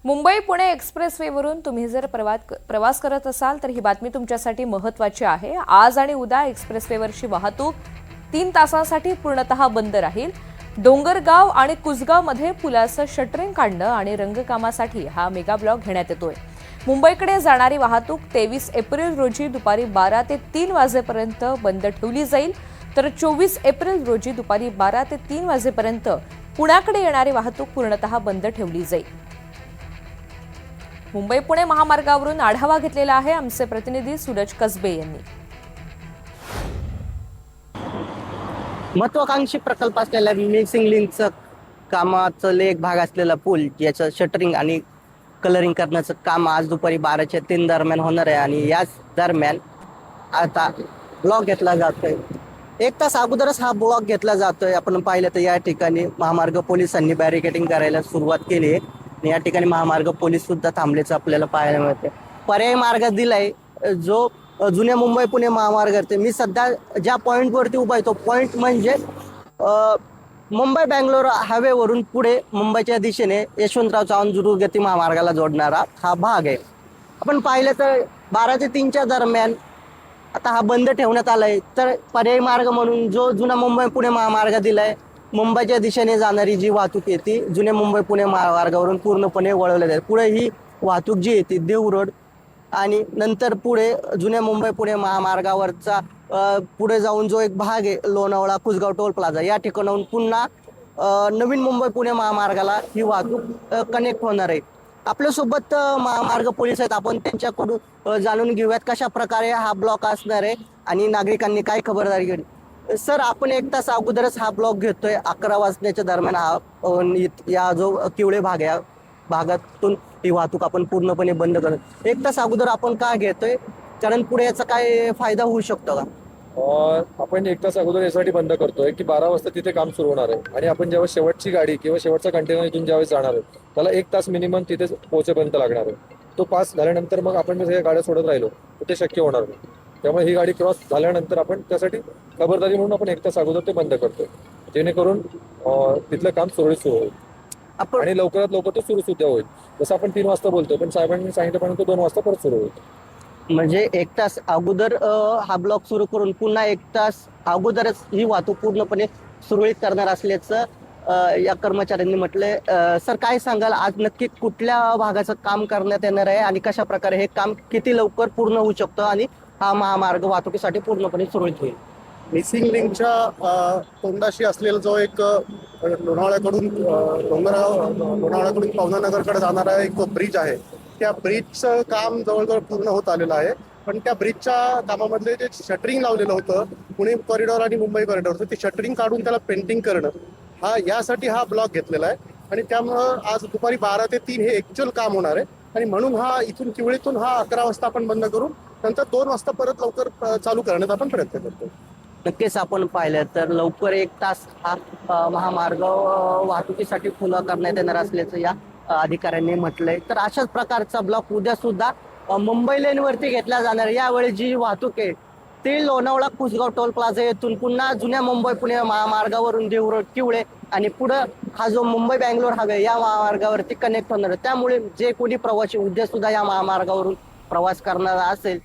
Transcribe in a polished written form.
मुंबई पुणे एक्सप्रेसवेवरून तुम्ही जर प्रवास करत असाल तर ही बातमी तुमच्यासाठी महत्त्वाची आहे। आज आणि उद्या एक्सप्रेसवेवरची वाहतूक 3 तासांसाठी पूर्णतः बंद राहील। डोंगरगाव आणि कुसगावमध्ये पुलाचं शटरिंग काढणं आणि रंगकामासाठी हा मेगा ब्लॉक घेण्यात येतोय। मुंबईकडे जाणारी वाहतूक 23 एप्रिल रोजी दुपारी 12 ते 3 वाजेपर्यंत बंद ठेवली जाईल, तर 24 एप्रिल रोजी दुपारी 12 ते 3 वाजेपर्यंत पुण्याकडे येणारी वाहतूक पूर्णतः बंद ठेवली जाईल। मुंबई पुणे महामार्गावरून आढावा घेतलेला आहे आमचे प्रतिनिधी सूरज कसबे यांनी। महत्वाकांक्षी प्रकल्प असलेल्या मिसिंग लिंकचं कामाचं एक भाग असलेला पूल याचं शटरिंग आणि कलरिंग करण्याचं काम आज दुपारी 12च्या 3 दरम्यान होणार आहे आणि याच दरम्यान आता ब्लॉक घेतला जातोय। 1 तास अगोदरच हा ब्लॉक घेतला जातोय। आपण पाहिलं तर या ठिकाणी महामार्ग पोलिसांनी बॅरिकेडिंग करायला सुरुवात केली आहे आणि या ठिकाणी महामार्ग पोलीस सुद्धा थांबल्याचं आपल्याला पाहायला मिळते। पर्यायी मार्ग दिलाय जो जुन्या मुंबई पुणे महामार्ग आहे। मी सध्या ज्या पॉईंटवरती उभा आहे तो पॉईंट म्हणजे मुंबई बँगलोर हायवेवरून पुढे मुंबईच्या दिशेने यशवंतराव चव्हाण द्रुतगती महामार्गाला जोडणारा हा भाग आहे। आपण पाहिलं तर 12 ते 3च्या दरम्यान आता हा बंद ठेवण्यात आलाय। तर पर्यायी मार्ग म्हणून जो जुना मुंबई पुणे महामार्ग दिलाय, मुंबईच्या दिशेने जाणारी जी वाहतूक आहे ती जुन्या मुंबई पुणे महामार्गावरून पूर्णपणे वळवली जाते। पुढे ही वाहतूक जी आहे ती देव रोड आणि नंतर पुढे जुन्या मुंबई पुणे महामार्गावरचा पुढे जाऊन जो एक भाग आहे लोणावळा कुसगाव टोल प्लाझा या ठिकाणाहून पुन्हा नवीन मुंबई पुणे महामार्गाला ही वाहतूक कनेक्ट होणार आहे। आपल्यासोबत महामार्ग पोलीस आहेत, आपण त्यांच्याकडून जाणून घेऊयात कशा प्रकारे हा ब्लॉक असणार आहे आणि नागरिकांनी काय खबरदारी घेतली। सर, आपण 1 तास अगोदरच हा ब्लॉक घेतोय। 11 वाजण्याच्या दरम्यान हा या जो किवळे भाग या भागातून ही वाहतूक आपण पूर्णपणे बंद करतो। 1 तास अगोदर आपण का घेतोय, कारण पुढे याचा काय फायदा होऊ शकतो का? आपण 1 तास अगोदर यासाठी बंद करतोय की 12 वाजता तिथे काम सुरू होणार आहे आणि आपण जेव्हा शेवटची गाडी किंवा शेवटचा कंटेनर इथून ज्यावेळेस जाणार आहे त्याला 1 तास मिनिमम तिथे पोहोचेपर्यंत लागणार आहे। तो पास झाल्यानंतर मग आपण जर या गाड्या सोडत राहिलो तर ते शक्य होणार नाही। त्यामुळे ही गाडी क्रॉस झाल्यानंतर आपण त्यासाठी खबरदारी म्हणून आपण 1 तास अगोदर ते बंद करतोय, जेणेकरून तिथलं काम सुरळीत सुरू होईल आणि लवकरात लवकर ते सुरू सुद्धा होईल। जसं आपण 3 वाजता बोलतोय, पण साहेबांनी सांगितल्यापर्यंत 2 वाजता परत सुरू होईल। म्हणजे 1 तास अगोदर हा ब्लॉक सुरू करून पुन्हा 1 तास अगोदरच ही वाहतूक पूर्णपणे सुरळीत करणार असल्याचं या कर्मचाऱ्यांनी म्हटलंय। सर, काय सांगाल, आज नक्की कुठल्या भागाचं काम करण्यात येणार आहे आणि कशा प्रकारे हे काम किती लवकर पूर्ण होऊ शकतं आणि हा महामार्ग वाहतुकीसाठी पूर्णपणे सुरळीत होईल? मिसिंग लिंकच्या तोंडाशी असलेला जो एक लोणावळ्याकडून लोणावळ्याकडून पवनारनगरकडे जाणारा एक ब्रिज आहे, त्या ब्रिजचं काम जवळजवळ पूर्ण होत आलेलं आहे। पण त्या ब्रिजच्या कामामधले जे शटरिंग लावलेलं होतं पुणे कॉरिडॉर आणि मुंबई कॉरिडॉरचं, ते शटरिंग काढून त्याला पेंटिंग करणं यासाठी हा ब्लॉक घेतलेला आहे आणि त्यामुळं आज दुपारी 12 ते 3 हे ऍक्च्युअल काम होणार आहे आणि म्हणून हा इथून किवळीतून हा 11 वाजता आपण बंद करून नंतर 2 वाजता परत लवकर चालू करण्याचा आपण प्रयत्न करतो। नक्कीच आपण पाहिलं तर लवकर 1 तास हा महामार्ग वाहतुकीसाठी खुला करण्यात येणार असल्याचं या अधिकाऱ्यांनी म्हटलंय। तर अशाच प्रकारचा ब्लॉक उद्या सुद्धा मुंबई लेनवरती घेतला जाणार। यावेळी जी वाहतूक आहे ती लोणावळा कुसगाव टोल प्लाझा येथून पुन्हा जुन्या मुंबई पुणे महामार्गावरून देव रोड किवळे आणि पुढं हा जो मुंबई बँगलोर हायवे या महामार्गावरती कनेक्ट होणार आहे। त्यामुळे जे कोणी प्रवासी उद्या सुद्धा या महामार्गावरून प्रवास करणारा असेल